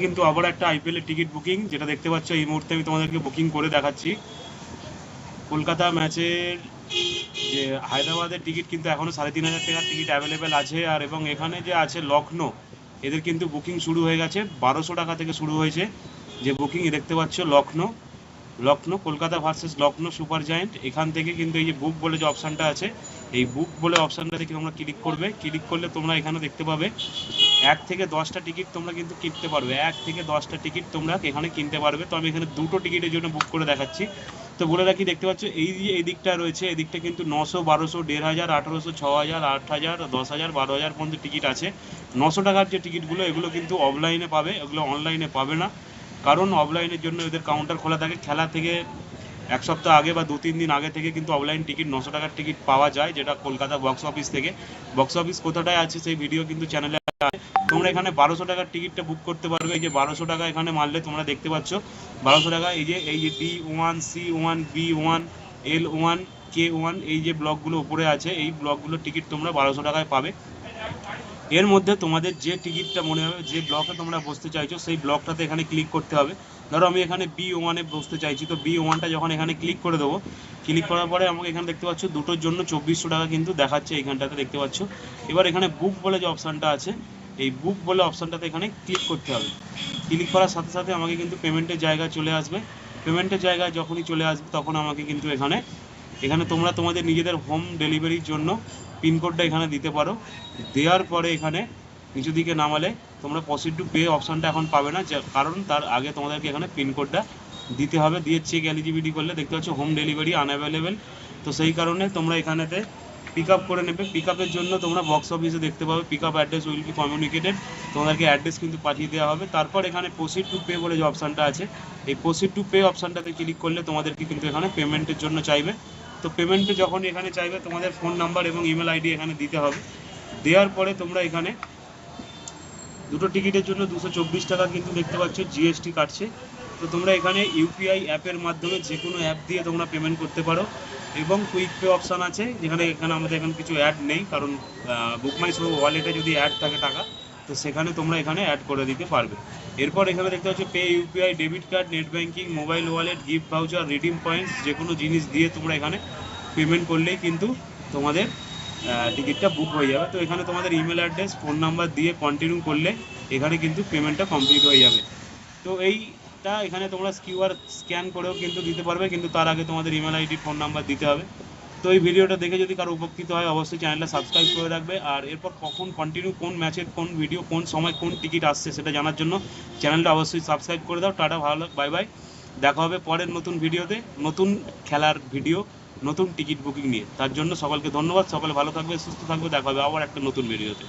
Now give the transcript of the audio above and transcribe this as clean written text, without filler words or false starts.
কিন্তু আবার একটা আইপিএল এর টিকিট বুকিং, যেটা দেখতে পাচ্ছ এই মুহূর্তে আমি তোমাদেরকে বুকিং করে দেখাচ্ছি। কলকাতা ম্যাচের যে হায়দ্রাবাদের টিকিট কিন্তু এখনো 3,500 টাকার টিকিট অ্যাভেলেবেল আছে। আর এবং এখানে যে আছে লখনৌ, এদের কিন্তু বুকিং শুরু হয়ে গেছে, 1200 টাকা থেকে শুরু হয়েছে যে বুকিং। দেখতে পাচ্ছ Lucknow Kolkata versus Lucknow super giant. এখান থেকে কিন্তু এই যে বুক বলে যে অপশানটা আছে, এই বুক বলে অপশানটা থেকে তোমরা ক্লিক করবে। ক্লিক করলে তোমরা এখানে দেখতে পাবে 1 থেকে 10টা টিকিট তোমরা কিন্তু কিনতে পারবে। 1 থেকে 10টা টিকিট তোমরা এখানে কিনতে পারবে। তো আমি এখানে 2টো টিকিটের জন্য বুক করে দেখাচ্ছি। তো বলে রাখি, দেখতে পাচ্ছ এই যে এই দিকটা রয়েছে, এই দিকটা কিন্তু 900, 1200, 1500, 1800, 6000, 8000, 10,000, 12,000 পর্যন্ত টিকিট আছে। 900 টাকার যে টিকিটগুলো, এগুলো কিন্তু অফলাইনে পাবে, এগুলো অনলাইনে পাবে না। কারণ অফলাইনের জন্য এদের কাউন্টার খোলা থাকে। খেলা থেকে 1 সপ্তাহ আগে বা 2-3 দিন আগে থেকে কিন্তু অফলাইন টিকিট 900 টাকার টিকিট পাওয়া যায়, যেটা কলকাতা বক্স অফিস থেকে। বক্স অফিস কোথাটায় আছে সেই ভিডিও কিন্তু চ্যানেলে আছে। তোমরা এখানে 1200 টাকার টিকিটটা বুক করতে পারবে। এই যে 1200 টাকা এখানে মারলে তোমরা দেখতে পাচ্ছ 1200 টাকা। এই যে D1, C1, B1, L1, K1, এই যে ব্লকগুলো উপরে আছে, এই ব্লকগুলোর টিকিট তোমরা 1200 টাকায় পাবে। এর মধ্যে তোমাদের যে টিকিটটা মনে হবে, যে ব্লকে তোমরা বসতে চাইছো, সেই ব্লকটাতে এখানে ক্লিক করতে হবে। ধরো আমি এখানে B1 এ বসতে চাইছি, তো B1টা যখন এখানে ক্লিক করে দেবো, ক্লিক করার পরে আমাকে এখানে দেখতে পাচ্ছ দুটোর জন্য 2400 টাকা কিন্তু দেখাচ্ছে এইখানটাতে, দেখতে পাচ্ছ। এবার এখানে বুক বলে যে অপশানটা আছে, এই বুক বলে অপশানটাতে এখানে ক্লিক করতে হবে। ক্লিক করার সাথে সাথে আমাকে কিন্তু পেমেন্টের জায়গায় চলে আসবে। পেমেন্টের জায়গায় যখনই চলে আসবে তখন আমাকে কিন্তু এখানে তোমরা তোমাদের নিজেদের হোম ডেলিভারির জন্য পিনকোডটা এখানে দিতে পারো। দেওয়ার পরে এখানে নিচু দিকে নামালে তোমরা প্রসিড টু পে অপশানটা এখন পাবে না, কারণ তার আগে তোমাদেরকে এখানে পিনকোডটা দিতে হবে। দিয়ে চেক এলিজিবিলিটি করলে দেখতে পাচ্ছ হোম ডেলিভারি আনঅ্যাভেলেবেল। তো সেই কারণে তোমরা এখানেতে পিক আপ করে নেবে। পিক আপের জন্য তোমরা বক্স অফিসে দেখতে পাবে pick up address will be communicated, তোমাদেরকে অ্যাড্রেস কিন্তু পাঠিয়ে দেওয়া হবে। তারপর এখানে প্রসিড টু পে বলে যে অপশানটা আছে, এই প্রসিড টু পে অপশানটাতে ক্লিক করলে তোমাদেরকে কিন্তু এখানে পেমেন্টের জন্য চাইবে। তো পেমেন্টে যখন এখানে চাইবে তোমাদের ফোন নাম্বার এবং ইমেল আইডি এখানে দিতে হবে। দেওয়ার পরে তোমরা এখানে দুটো টিকিটের জন্য 224 টাকা কিন্তু দেখতে পাচ্ছ জিএসটি কাটছে। তো তোমরা এখানে ইউপিআই অ্যাপের মাধ্যমে যে কোনো অ্যাপ দিয়ে তোমরা পেমেন্ট করতে পারো। এবং কুইক পে অপশান আছে, যেখানে আমাদের এখানে কিছু অ্যাড নেই, কারণ বুক মাই শো ওয়ালেটে যদি অ্যাড থাকে টাকা, তো সেখানে তোমরা এখানে অ্যাড করে দিতে পারবে। এরপর এখানে দেখতে পাচ্ছ pay UPI, debit card, net banking, mobile wallet, gift voucher, redeem points, যে কোনো জিনিস দিয়ে তোমরা এখানে পেমেন্ট করলেই কিন্তু তোমাদের টিকিটটা বুক হয়ে যাবে। তো এখানে তোমাদের ইমেল অ্যাড্রেস, ফোন নাম্বার দিয়ে কন্টিনিউ করলে এখানে কিন্তু পেমেন্টটা কমপ্লিট হয়ে যাবে। তো এইটা এখানে তোমরা কিউআর স্ক্যান করেও কিন্তু দিতে পারবে, কিন্তু তার আগে তোমাদের ইমেল আইডি, ফোন নাম্বার দিতে হবে। তো এই ভিডিওটা দেখে যদি কারো উপকৃত হয়, অবশ্যই চ্যানেলটা সাবস্ক্রাইব করে রাখবে। আর এরপর কখন কন্টিনিউ কোন ম্যাচের কোন ভিডিও কোন সময় কোন টিকিট আসছে সেটা জানার জন্য চ্যানেলটা অবশ্যই সাবস্ক্রাইব করে দাও। টাটা, ভালো, বাই বাই। দেখা হবে পরের নতুন ভিডিওতে, নতুন খেলার ভিডিও, নতুন টিকিট বুকিং নিয়ে। তার জন্য সকলকে ধন্যবাদ। সকলে ভালো থাকবে, সুস্থ থাকবে। দেখা হবে আবার একটা নতুন ভিডিওতে।